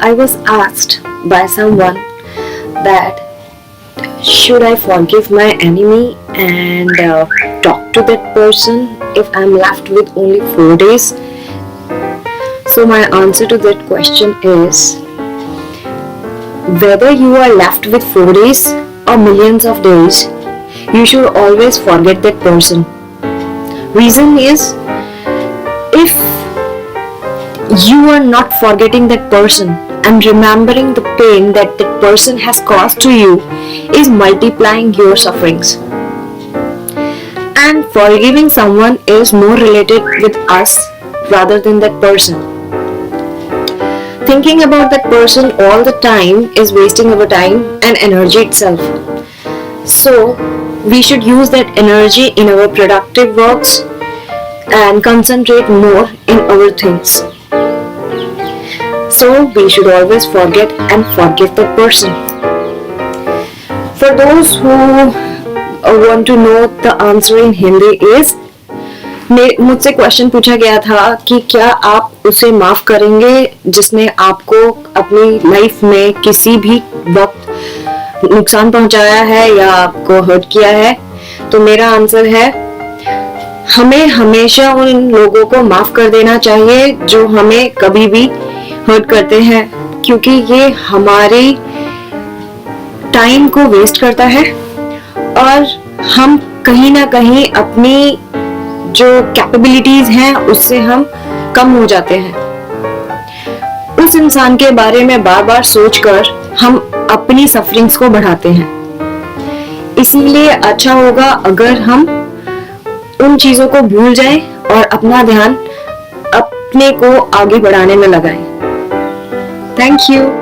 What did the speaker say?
I was asked by someone that should I forgive my enemy and talk to that person if I'm left with only 4 days? So my answer to that question is, whether you are left with 4 days or millions of days, you should always forget that person. Reason is, if you are not forgetting that person and remembering the pain that that person has caused to you, is multiplying your sufferings. And forgiving someone is more related with us rather than that person. Thinking about that person all the time is wasting our time and energy itself. So we should use that energy in our productive works and concentrate more in our things. So we should always forget and forgive the person. For those who want to know the answer in Hindi is, मुझसे question पूछा गया था कि क्या आप उसे माफ करेंगे जिसने आपको अपनी लाइफ में किसी भी वक्त नुकसान पहुंचाया है या आपको हर्ट किया है? तो मेरा आंसर है, हमें हमेशा उन लोगों को माफ कर देना चाहिए जो हमें कभी भी हर्ट करते हैं, क्योंकि ये हमारी टाइम को वेस्ट करता है और हम कहीं ना कहीं अपनी जो कैपेबिलिटीज हैं उससे हम कम हो जाते हैं। उस इंसान के बारे में बार बार सोचकर हम अपनी सफरिंग्स को बढ़ाते हैं। इसीलिए अच्छा होगा अगर हम उन चीजों को भूल जाएं और अपना ध्यान अपने को आगे बढ़ाने में लगाएं। Thank you.